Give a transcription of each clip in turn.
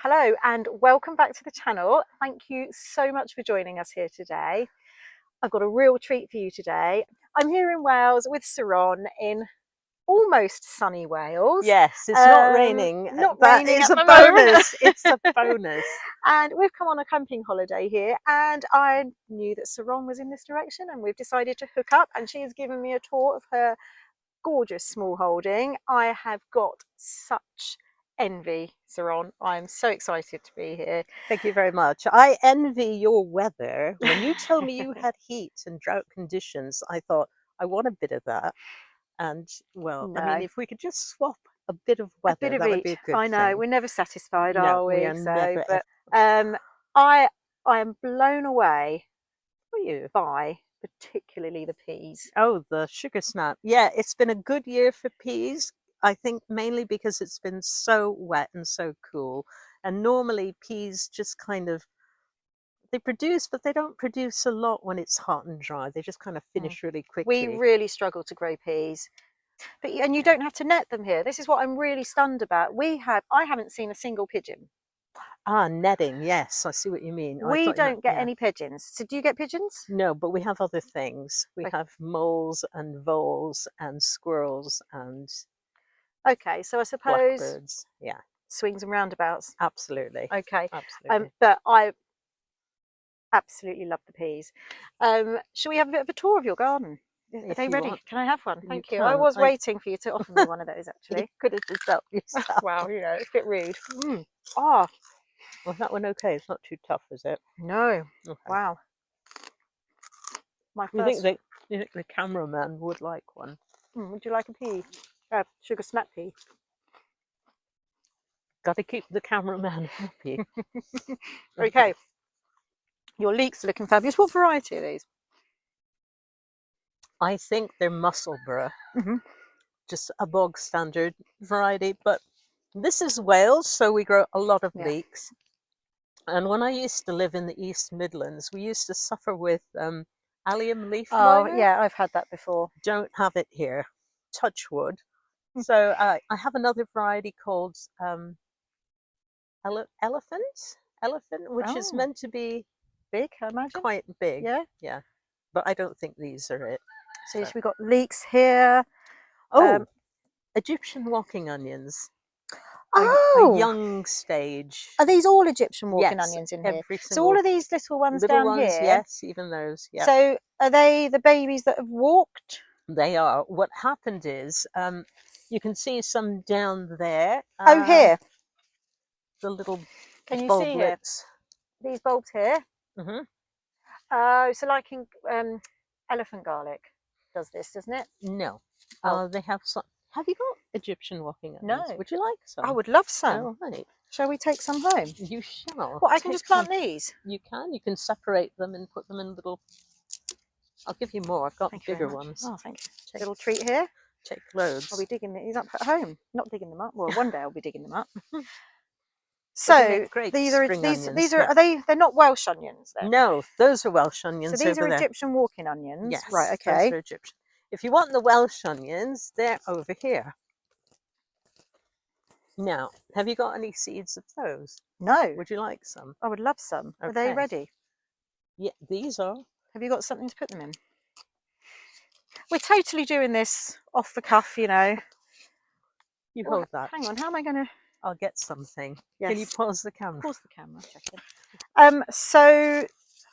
Hello and welcome back to the channel. Thank you so much for joining us here today. I've got a real treat for you today. I'm here in Wales with Saronne in almost sunny Wales. Yes, it's not raining. Not That raining is at a the moment. bonus. It's a bonus. And we've come on a camping holiday here, and I knew that Saronne was in this direction, and we've decided to hook up, and she has given me a tour of her gorgeous small holding. I have got such envy, Saronne. I'm so excited to be here. Thank you very much. I envy your weather. When you told me you had heat and drought conditions, I thought, I want a bit of that. And well, No. I mean, if we could just swap a bit of weather, A bit of that would be a each. good I know, thing. we're never satisfied, No, are we? we are never. But I am blown away For you. by particularly the peas. Oh, the sugar snap. Yeah, it's been a good year for peas. I think mainly because it's been so wet and so cool. And normally peas just kind of, they produce, but they don't produce a lot when it's hot and dry. They just kind of finish really We quickly. really struggle to grow peas. And you don't have to net them here. This is what I'm really stunned about. I haven't seen a single pigeon. Ah, netting. Yes, I see what you mean. I We thought you meant, don't get yeah. any pigeons. So do you get pigeons? No, but we have other things. We Okay. have moles and voles and squirrels and Okay, so I suppose blackbirds. Yeah, swings and roundabouts. absolutely. Okay. Absolutely. But I absolutely love the peas. Shall we have a bit of a tour of your garden? Are If they you ready? want, Can I have one? you Thank you. I can. was waiting for you to offer me one of those, You actually. could have just helped yourself. Wow, you know, it's a bit rude. Oh, Was that one okay? It's not too tough, is it? no. Okay. Wow. My You first. think the cameraman would like one? Would you like a pea? Sugar snap pea. Got to keep the cameraman happy. Okay. Your leeks are looking fabulous. What variety are these? I think they're Musselburgh. Mhm. Just a bog standard variety, but this is Wales, so we grow a lot of Yeah. leeks. And when I used to live in the East Midlands, we used to suffer with allium leaf miner. Oh, yeah, I've had that before. Don't have it here, touch wood. So I have another variety called elephant, which is meant to be big, I imagine. quite big. Yeah. Yeah, but I don't think these are it. So we've got leeks here. Oh, Egyptian walking onions. Oh, A young stage. are these all Egyptian walking Yes, onions in here? every So all single of these little ones little down ones, here. yes, even those. Yeah, So are they the babies that have walked? they are. What happened is, you can see some down there. Oh, here. The little Can you see here? bulblets. These bulbs here. Mm-hmm. Oh, so like in elephant garlic does this, doesn't it? No, Oh. they have some. Have you got Egyptian walking onions? No. Would you like some? I would love some. Oh, right. Shall we take some home? You shall. Well, I can Take just plant some. these. You can. You can separate them and put them in little. I'll give you more. I've got bigger ones. Oh, thank you. Take a little treat here. Take loads. I'll be digging these up at home. Not digging them up. Well, one day I'll be digging them up. So these are they're not Welsh onions then? No, those are Welsh onions. So these are there. Egyptian walking onions. Yes, Right, okay. Those are Egyptian. If you want the Welsh onions, they're over here. Now, have you got any seeds of those? No. Would you like some? I would love some. Okay. Are they ready? Yeah, these are. Have you got something to put them in? We're totally doing this off the cuff, you know. You hold that. Hang on, how am I going to... I'll get something. Yes. Can you pause the camera? Pause the camera, checking. So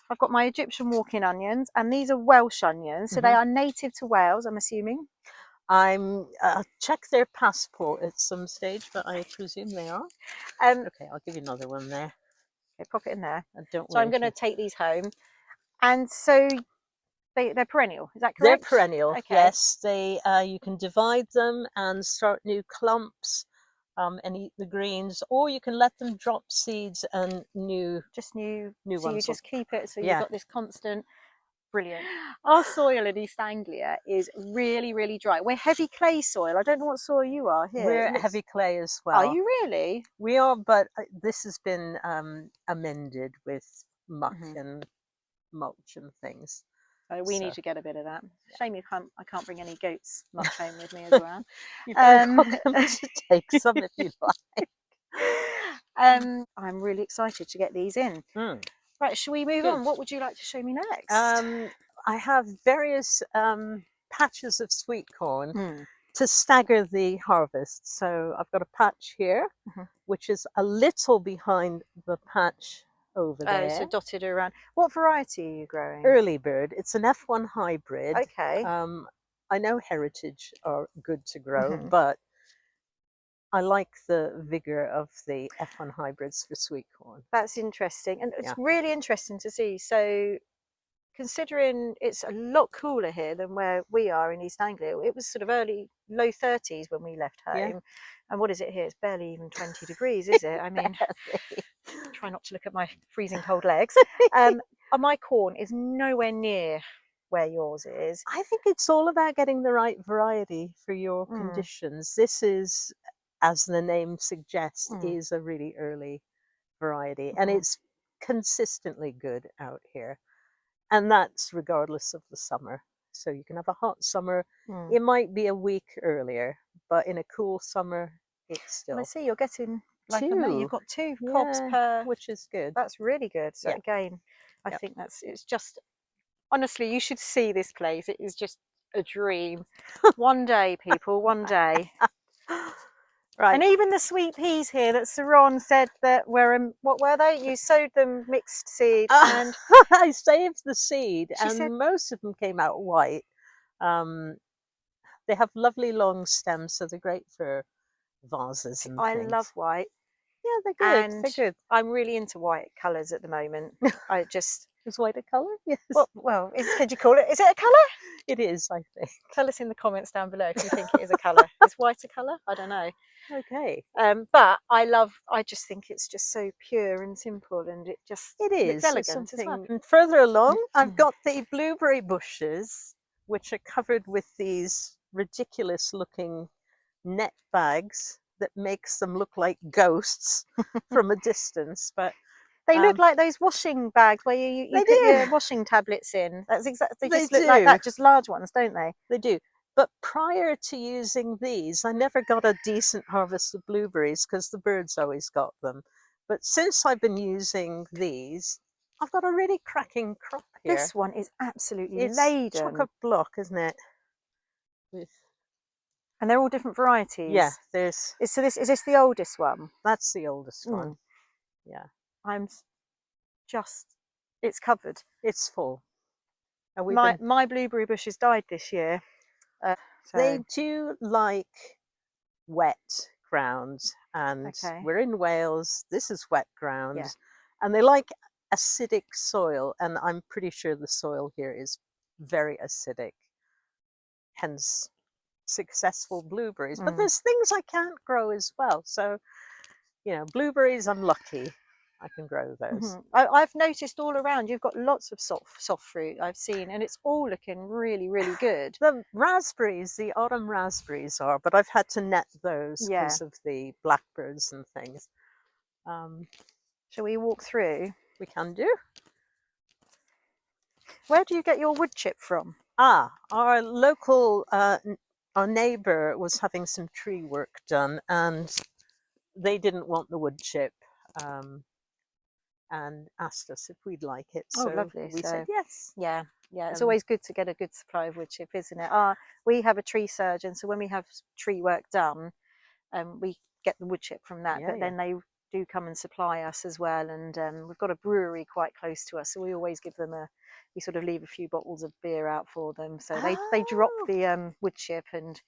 I've got my Egyptian walking onions, and these are Welsh onions. So they are native to Wales, I'm assuming. I'll check their passport at some stage, but I presume they are. Okay, I'll give you another one there. Okay, pop it in there. Don't so I'm going to take these home. And so they're perennial, is that correct? They're perennial, okay. Yes. They you can divide them and start new clumps and eat the greens, or you can let them drop seeds and new new ones. So you just keep it, so you've got this constant. Brilliant. Our soil in East Anglia is really, really dry. We're heavy clay soil. I don't know what soil you are here. We're heavy clay as well. Are you really? We are, but this has been amended with muck and mulch and things. So we need to get a bit of that. Shame I can't bring any goats much home with me as well. You're welcome to take some if you like. I'm really excited to get these in. Mm. Right, shall we move Good. on? What would you like to show me next? I have various patches of sweet corn Mm. to stagger the harvest. So I've got a patch here, which is a little behind the patch over there. So dotted around. What variety are you growing? Early bird. It's an F1 hybrid. Okay. I know heritage are good to grow, but I like the vigor of the F1 hybrids for sweet corn. That's interesting. And it's really interesting to see. So considering it's a lot cooler here than where we are in East Anglia, it was sort of low 30s when we left home. Yeah. And what is it here? It's barely even 20 degrees, is it? I mean, try not to look at my freezing cold legs. My corn is nowhere near where yours is. I think it's all about getting the right variety for your conditions. This is, as the name suggests, is a really early variety, and it's consistently good out here. And that's regardless of the summer. So you can have a hot summer. It might be a week earlier, but in a cool summer, it's still. And I see you're getting like two. You've got 2 cobs per, which is good. That's really good. So again, I think it's just, honestly, you should see this place. It is just a dream. One day, people, one day. Right. And even the sweet peas here that Saronne said that were, what were they? You sowed them mixed seed. And I saved the seed, and said, most of them came out white. They have lovely long stems, so they're great for vases and things. I love white. Yeah, they're good. And they're good. I'm really into white colours at the moment. I just... Is white a colour? Yes. Well, could you call it? Is it a colour? It is, I think. Tell us in the comments down below if you think it is a colour. Is white a colour? I don't know. Okay. But I just think it's just so pure and simple, and it just looks elegant as well. And further along, I've got the blueberry bushes, which are covered with these ridiculous looking net bags that makes them look like ghosts from a distance. But they look like those washing bags where you put your washing tablets in. That's exactly. They just look like that, just large ones, don't they? They do. But prior to using these, I never got a decent harvest of blueberries because the birds always got them. But since I've been using these, I've got a really cracking crop here. This one is absolutely laden. It's chock-a-block, isn't it? And they're all different varieties. Yeah, there's. Is this the oldest one? That's the oldest one. Yeah. It's covered. It's full. My blueberry bushes died this year. They do like wet ground, and we're in Wales. This is wet ground, and they like acidic soil, and I'm pretty sure the soil here is very acidic, hence successful blueberries. But there's things I can't grow as well. So, blueberries, I'm lucky. I can grow those. I've noticed all around you've got lots of soft fruit I've seen, and it's all looking really, really good. The raspberries, the autumn raspberries are, but I've had to net those because of the blackbirds and things. Shall we walk through? We can do. Where do you get your wood chip from? Our local, our neighbour was having some tree work done, and they didn't want the wood chip. And asked us if we'd like it. So lovely. We said yes. Yeah. It's always good to get a good supply of wood chip, isn't it? We have a tree surgeon, so when we have tree work done, we get the wood chip from that. But then they do come and supply us as well. And we've got a brewery quite close to us, so we always give them we sort of leave a few bottles of beer out for them. So they drop the wood chip and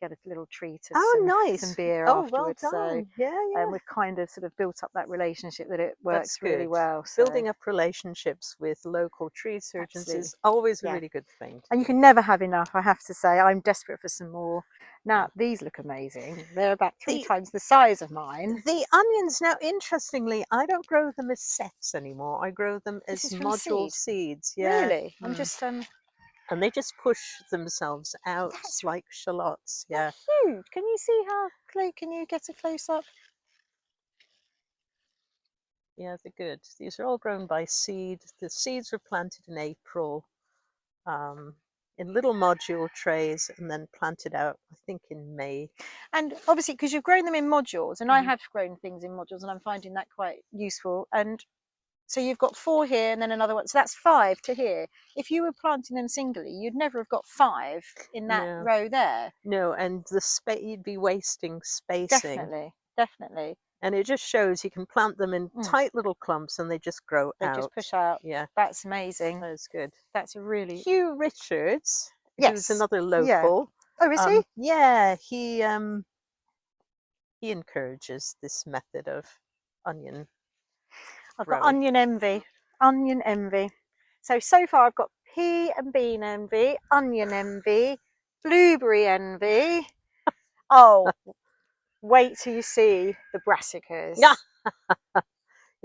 get a little treat of some beer afterwards. Well done. So we've kind of sort of built up that relationship that it works really well. So. Building up relationships with local tree surgeons is always a really good thing. And you can never have enough, I have to say. I'm desperate for some more. Now, these look amazing. They're about 3 times the size of mine. The onions, now, interestingly, I don't grow them as sets anymore. I grow them as module seeds. Yeah. Really? I'm just... And they just push themselves out like shallots. Yeah. Huge. Can you see how close? Can you get a close up? Yeah, they're good. These are all grown by seed. The seeds were planted in April. in little module trays and then planted out, I think, in May. And obviously, because you've grown them in modules, and I have grown things in modules, and I'm finding that quite useful. And so you've got 4 here and then another one. So that's 5 to here. If you were planting them singly, you'd never have got 5 in that No. row there. No, and the you'd be wasting spacing. Definitely, definitely. And it just shows you can plant them in tight little clumps and they just grow They out. just push out. Yeah. That's amazing. That's good. That's a really... Hugh Richards, Yes. who's another local. Yeah. Oh, is he? Yeah, he encourages this method of onion. I've got onion envy. Onion envy. So far I've got pea and bean envy, onion envy, blueberry envy. Oh, wait till you see the brassicas. Yeah.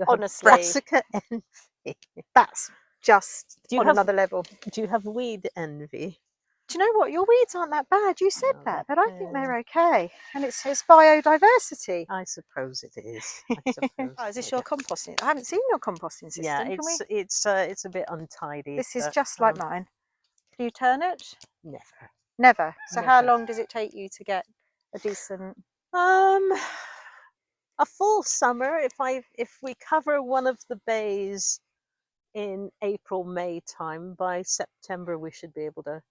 Honestly. Brassica envy. That's just on another level. Do you have weed envy? Do you know what? Your weeds aren't that bad. You said that, but I think they're okay. And it's biodiversity. I suppose it is. Is this your composting? I haven't seen your composting system. Yeah, it's a bit untidy. This is just like mine. Do you turn it? Never. Never. So Never. how long does it take you to get a decent? A full summer. If we cover one of the bays in April, May time, by September we should be able to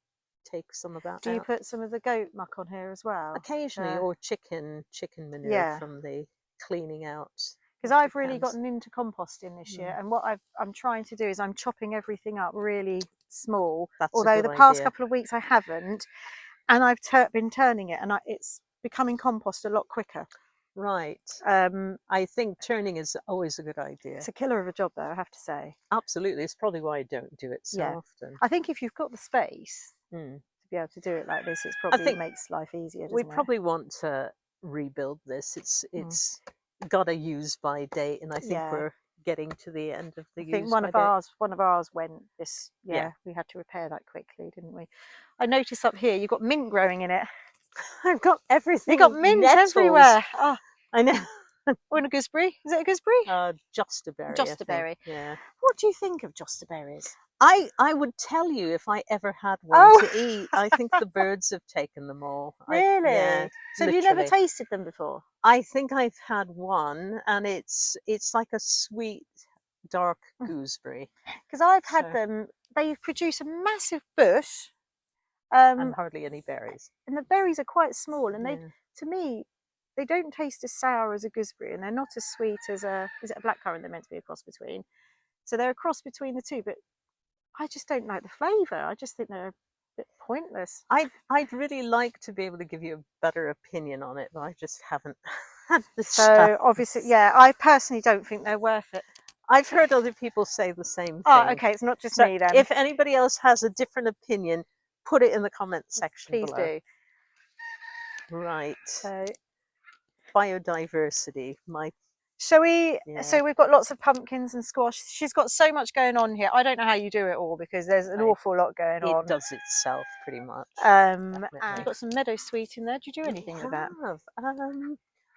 take some of that. Do you put some of the goat muck on here as well? Occasionally, or chicken manure from the cleaning out. Because I've really gotten into composting this year, and what I'm trying to do is I'm chopping everything up really small. Although the past couple of weeks I haven't, and I've been turning it, and it's becoming compost a lot quicker. Right. I think turning is always a good idea. It's a killer of a job, though, I have to say. Absolutely. It's probably why I don't do it so often. I think if you've got the space to be able to do it like this, it probably makes life easier. We probably want to rebuild this. It's got a use by date, and I think we're getting to the end of the use by date. One of ours went this. Yeah, we had to repair that quickly, didn't we? I noticed up here you've got mint growing in it. I've got everything. You've got mint everywhere. Oh, I know. Or a gooseberry. Is it a gooseberry? Jostaberry. Jostaberry. Yeah. What do you think of jostaberries? I would tell you if I ever had one to eat. I think the birds have taken them all. Really? So have you never tasted them before? I think I've had one, and it's like a sweet dark gooseberry. Because I've had them. They produce a massive bush. And hardly any berries. And the berries are quite small, and they, to me, they don't taste as sour as a gooseberry, and they're not as sweet as is it a blackcurrant they're meant to be a cross between? So they're a cross between the two, but I just don't like the flavour. I just think they're a bit pointless. I'd really like to be able to give you a better opinion on it, but I just haven't had the chance. So obviously, I personally don't think they're worth it. I've heard other people say the same thing. Oh, okay, it's not just me then. If anybody else has a different opinion, put it in the comment section Please below. Do. Right. So biodiversity. So we've got lots of pumpkins and squash. She's got so much going on here. I don't know how you do it all because there's an awful lot going on. It does itself pretty much. And we've got some meadow sweet in there. Do you do anything with that?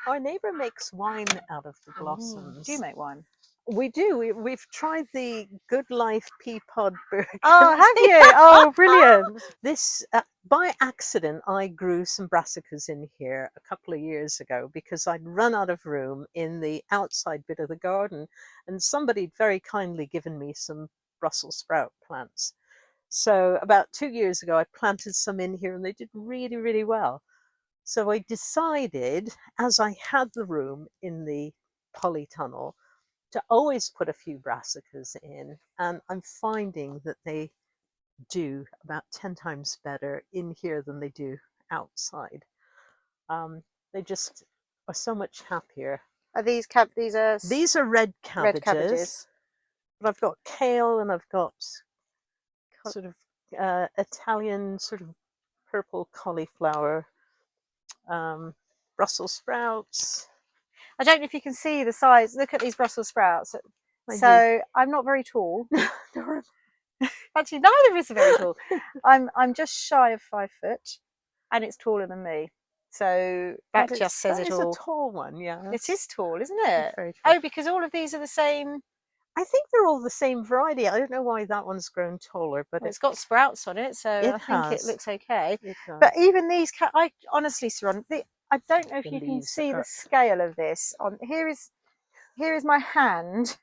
Our neighbour makes wine out of the blossoms. Do you make wine? We do. We've tried the Good Life pea pod burger. Oh, have you? Oh, brilliant. This, by accident, I grew some brassicas in here a couple of years ago because I'd run out of room in the outside bit of the garden, and somebody'd very kindly given me some Brussels sprout plants. So about 2 years ago, I planted some in here, and they did really, really well. So I decided, as I had the room in the polytunnel, to always put a few brassicas in, and I'm finding that they do about 10 times better in here than they do outside. They just are so much happier. Are these these are red cabbages. Red cabbages. But I've got kale, and I've got sort of Italian sort of purple cauliflower, Brussels sprouts. I don't know if you can see the size. Look at these Brussels sprouts. So I'm not very tall. Actually, neither of us are very tall. I'm just shy of 5 foot, and it's taller than me. So that just says it all. It's a tall one, yeah. It is tall, isn't it? Very tall. Oh, because all of these are the same. I think they're all the same variety. I don't know why that one's grown taller, but Well, it's got sprouts on it, so it I think it has. looks okay. It But does. even these, I honestly, Saronne, I don't know if The you can leaves see the are. scale of this. On here is my hand.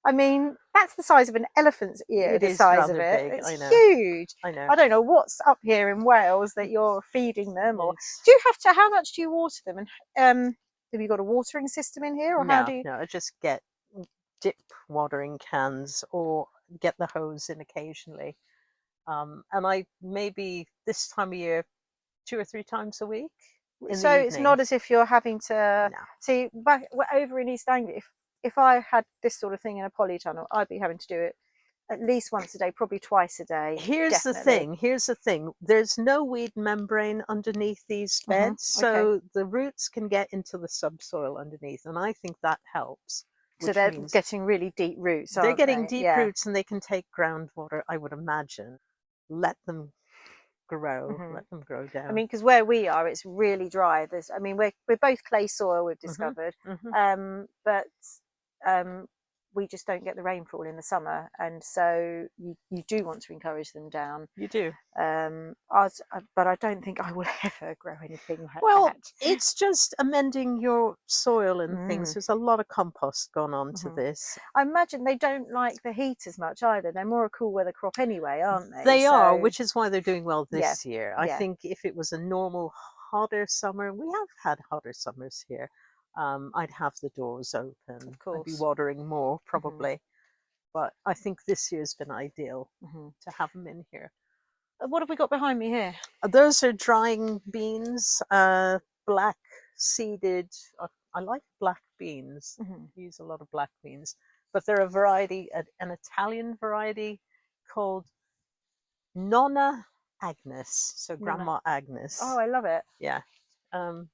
I mean, that's the size of an elephant's ear, It the is size of rather it. big. It's I know. huge. I know. I don't know what's up here in Wales that you're feeding them, or It's do you have to, how much do you water them? And have you got a watering system in here, or how do no, you? no. I just get dip watering cans or get the hose in occasionally. And I maybe this time of year 2 or 3 times a week in the So it's not evenings. as if you're having to No. see back over in East Anglia. If I had this sort of thing in a polytunnel, I'd be having to do it at least once a day, probably twice a day, Here's the definitely. thing. Here's the thing. There's no weed membrane underneath these beds, Okay. so the roots can get into the subsoil underneath, and I think that helps. So Which they're means getting really deep roots, they're aren't getting they? deep Yeah. roots, and they can take groundwater. I would imagine. Let them grow. Hmm. Let them grow I down. mean, because where we are, it's really dry. I mean, we're both clay soil. We've Hmm. discovered, Hmm. but um, we just don't get the rainfall in the summer, and so you do want to encourage them down. You do. But I don't think I will ever grow anything like Well, that. it's just amending your soil and things. Mm. There's a lot of compost gone on to Hmm. this. I imagine they don't like the heat as much either. They're more a cool weather crop anyway, aren't they? They are, So which is why they're doing well yeah, this year. I yeah, think if it was a normal hotter summer, we have had hotter summers here, I'd have the doors open. of I'd be course. watering more Hmm. probably, but I think this year's been ideal Hmm. to have them in here. What have we got behind me here? Those are drying beans, black seeded. I like black beans. Hmm. I use a lot of black beans, but they're a variety, an Italian variety called Nonna Agnes. So Nonna. Grandma Oh, Agnes. I love it. Yeah. Um,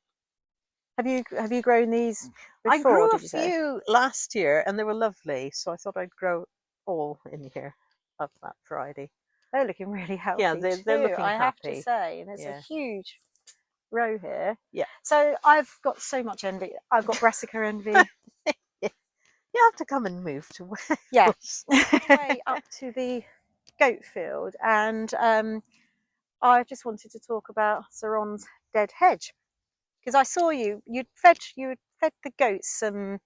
Have you grown these I before? grew a Did you say? few last year, and they were lovely. So I thought I'd grow all in here of that variety. They're looking really Yeah, healthy they're too, looking I have to happy. say. And there's a Yeah. huge row here. Yeah. So I've got so much envy. I've got brassica envy. You have to come and move to Yeah. Wales. Way up to the goat field, and I just wanted to talk about Saronne's dead hedge because I saw you'd fed the goats some,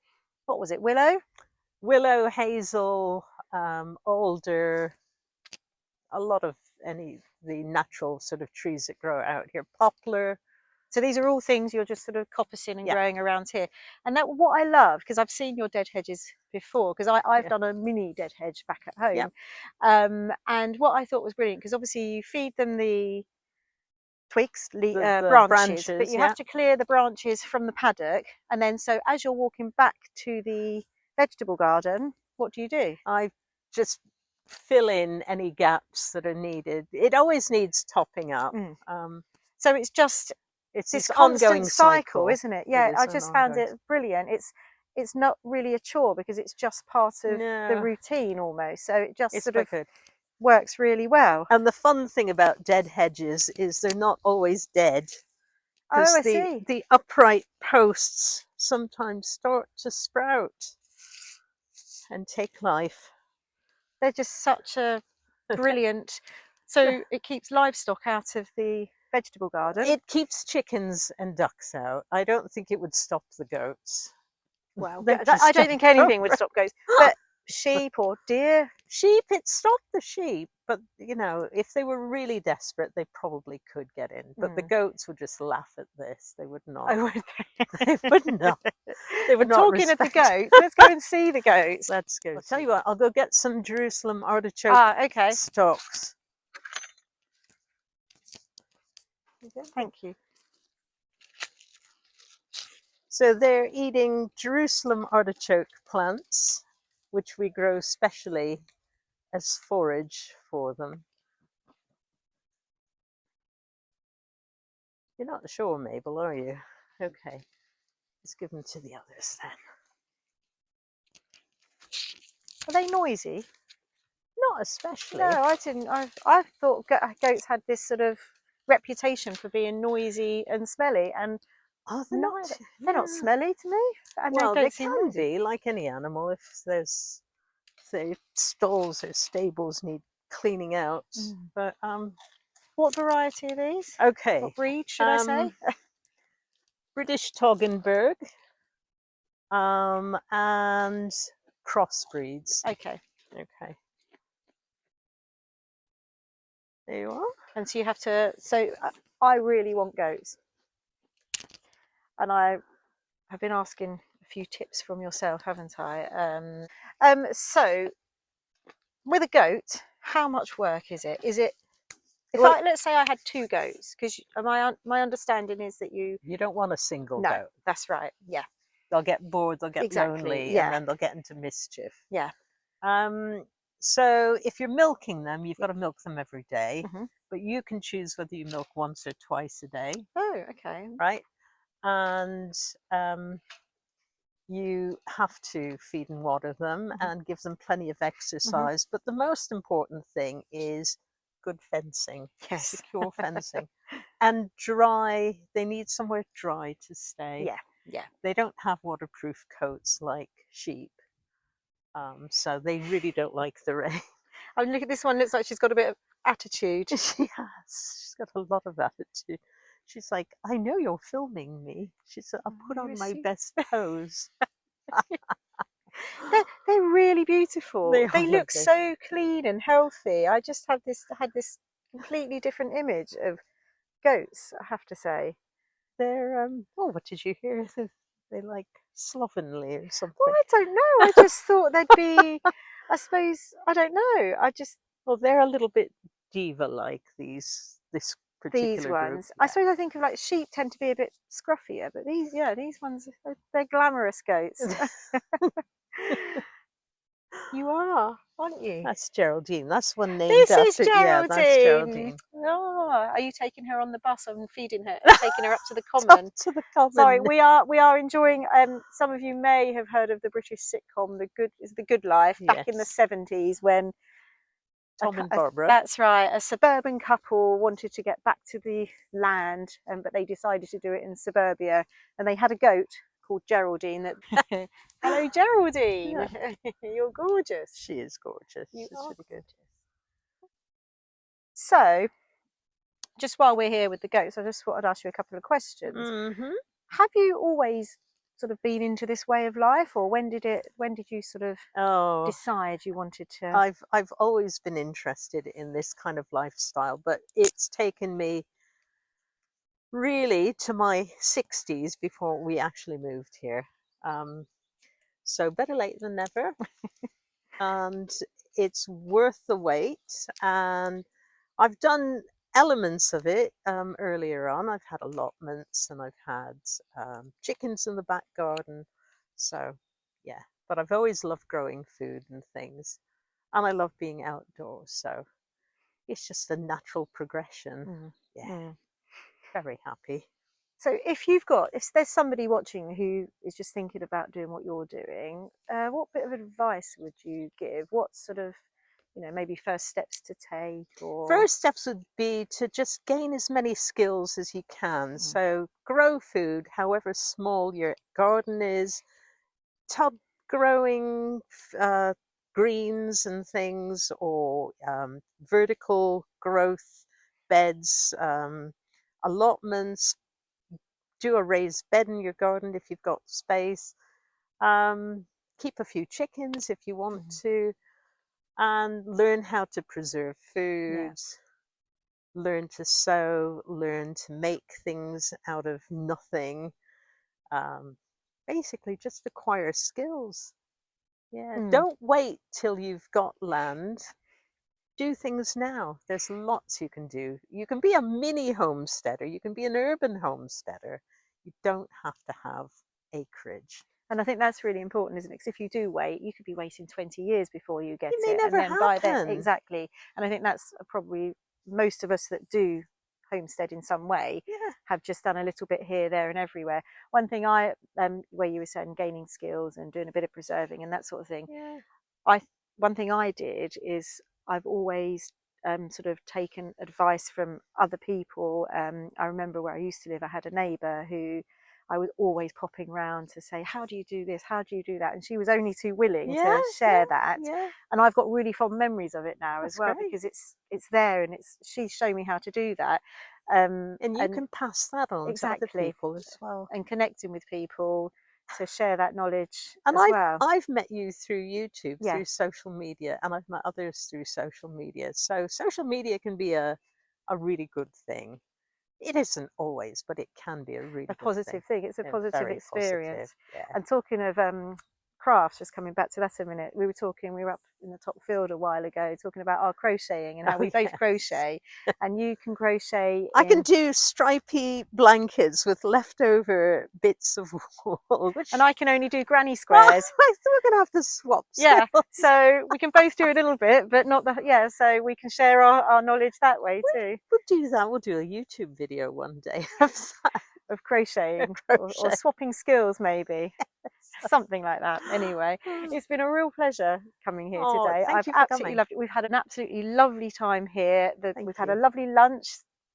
what was it, willow? Willow, hazel, alder, a lot of the natural sort of trees that grow out here. Poplar. So these are all things you're just sort of coppicing and Yeah. growing around here. And that what I love, because I've seen your dead hedges before, because I've Yeah. done a mini dead hedge back at Yeah. home. And what I thought was brilliant, because obviously you feed them the twigs, The branches, but branches. you Yeah. have to clear the branches from the paddock. And then so as you're walking back to the vegetable garden, what do you do? I just fill in any gaps that are needed. It always needs topping up. Mm. Um, So it's just it's this this constant ongoing cycle, cycle. isn't it? It Yeah, is I an just found ongoing. it brilliant. It's not really a chore because it's just part of the No, routine almost. So it just it's sort of quite good. works really well. And the fun thing about dead hedges is they're not always dead, Oh, because I the see. the upright posts sometimes start to sprout and take life. They're just such a brilliant. So it keeps livestock out of the vegetable garden. It keeps chickens and ducks out. I don't think it would stop the goats. Well, They I just don't don't think go anything would for stop goats, but sheep or deer. sheep. It stopped the sheep, but if they were really desperate, they probably could get in. But the Mm. goats would just laugh at this. They would not. Oh, would They would not. They would and not talking of the respect. goats, let's go and see the goats. Let's go. I'll tell you what. I'll go get some Jerusalem artichoke Ah, okay. stalks. Thank you. So they're eating Jerusalem artichoke plants, which we grow specially as forage for them. You're not sure, Mabel, are you? Okay. Let's give them to the others then. Are they noisy? Not especially. No, I didn't. I thought goats had this sort of reputation for being noisy and smelly, and Oh, they're Not, not. they're not Yeah. smelly to me, and they Well, they don't seem can noisy. be like any animal if there's say stalls or stables need cleaning out. Mm. But What variety are these? What okay, breed should I say? um, British Toggenburg, and crossbreeds. Okay. Okay, there you are. And so you have to. So I really want goats, and I have been asking a few tips from yourself, haven't I? So with a goat, how much work is it? Is it if Well, I let's say I had two goats, because my understanding is that you you don't want a single no, goat. that's right. Yeah, They'll get bored, they'll get exactly. lonely, and Yeah, then they'll get into mischief. yeah, Um, so if you're milking them, you've got to milk them every day, hmm. but you can choose whether you milk once or twice a day, Oh, okay. right? And you have to feed and water them Hmm. and give them plenty of Hmm. exercise. But the most important thing is good fencing, Yes. secure fencing, and dry. They need somewhere dry to stay. Yeah, yeah. They don't have waterproof coats like sheep, so they really don't like the rain. I mean, look at this one. Looks like she's got a bit of attitude. She has. She's got a lot of attitude. She's like, I know you're filming me. She said, I'll put You're on my sweet. best pose. They're really beautiful. They They are look lovely. so clean and healthy. I just had this completely different image of goats, I have to say. They're, oh, what did you hear? They like slovenly or Well, something. I don't know. I just thought they'd be, I suppose, I don't know. I just, Well, they're a little bit diva-like, this these particular group. ones, I Yeah. suppose I think of like sheep tend to be a bit scruffier, but these, yeah, these ones, they're glamorous goats. You are, aren't you? That's Geraldine. That's one named This is after, yeah, that's Geraldine. Geraldine. Oh, are you taking her on the bus and feeding her, taking her up to the Up common? to the Sorry, common. we are enjoying. Some of you may have heard of the British sitcom The Good Life back in the Yes. 70s when Tom and Barbara. that's right, a suburban couple wanted to get back to the land, but they decided to do it in suburbia, and they had a goat called Geraldine. That hello, Geraldine, Yeah. you're gorgeous. She is gorgeous. You She's are really good. gorgeous. So, just while we're here with the goats, I just thought I'd ask you a couple of questions. Mm-hmm. Have you always sort of been into this way of life, or when did you sort of Oh, decide you wanted to? I've always been interested in this kind of lifestyle, but it's taken me really to my 60s before we actually moved here. Um, so better late than never. And it's worth the wait. And I've done elements of it earlier on. I've had allotments and I've had chickens in the back garden. So, yeah, but I've always loved growing food and things. And I love being outdoors. So it's just a natural progression. Mm, Yeah, mm. very happy. So if there's somebody watching who is just thinking about doing what you're doing, what bit of advice would you give? What sort of, maybe first steps to take, or First steps would be to just gain as many skills as you can. mm, So grow food, however small your garden is, tub growing greens and things, or vertical growth beds, allotments. Do a raised bed in your garden if you've got space. Um, Keep a few chickens if you want mm, to, and learn how to preserve yeah, food, learn to sew, learn to make things out of nothing. Um, Basically, just acquire skills. Yeah, mm. don't wait till you've got land. Do things now. There's lots you can do. You can be a mini homesteader, you can be an urban homesteader. You don't have to have acreage. And I think that's really important, isn't it? Because if you do wait, you could be waiting 20 years before you get It may it, and never then by then, happen. exactly. And I think that's probably most of us that do homestead in some way Yeah, have just done a little bit here, there, and everywhere. One thing where you were saying gaining skills and doing a bit of preserving and that sort of thing, yeah, I one thing I did is I've always sort of taken advice from other people. I remember where I used to live, I had a neighbour who I was always popping round to say, how do you do this? How do you do that? And she was only too willing Yeah, to share that. yeah. And I've got really fond memories of it now as That's well, great. because it's there, and she's shown me how to do that. And you And can pass that on to other exactly, people as well. and connecting with people to share that knowledge And as well. I've met you through YouTube, Yeah. through social media, and I've met others through social media. So social media can be a really good thing. It isn't always, but it can be a really A good positive thing. It's a thing. positive Very experience. positive, yeah. And talking of crafts, just coming back to that a minute, we were up in the top field a while ago talking about our crocheting and how Oh, we both yes. crochet, and you can crochet I can in, do stripy blankets with leftover bits of wool. and I can only do granny Well, squares. we're going to have to swap Yeah, skills. so we can both do a little bit, but not so we can share our knowledge that way too. We'll do that. We'll do a YouTube video one day of that. Of crocheting or Crochet. swapping skills, maybe. Something like that. Anyway, Oh, it's been a real pleasure coming here today. thank I've you for absolutely coming. loved it. We've had an absolutely lovely time here. Thank We've had a you. lovely lunch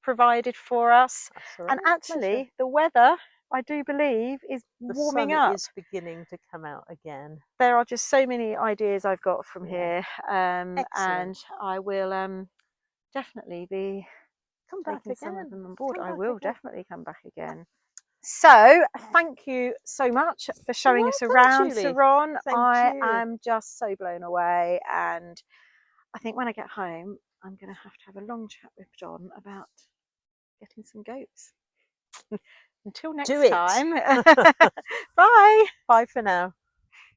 provided for us. That's all And right. actually, Pleasure. the weather, I do believe, is The warming sun up. is beginning to come out again. There are just so many ideas I've got from Yeah. here. And Excellent. I will definitely be Come back taking some of again. them on board. Come I back will again. definitely come back again. So thank you so much for showing us welcome, around, Julie. Saronne. Thank I you. am just so blown away, and I think when I get home, I'm going to have a long chat with John about getting some goats. Until next Do it. time. Bye. Bye for now.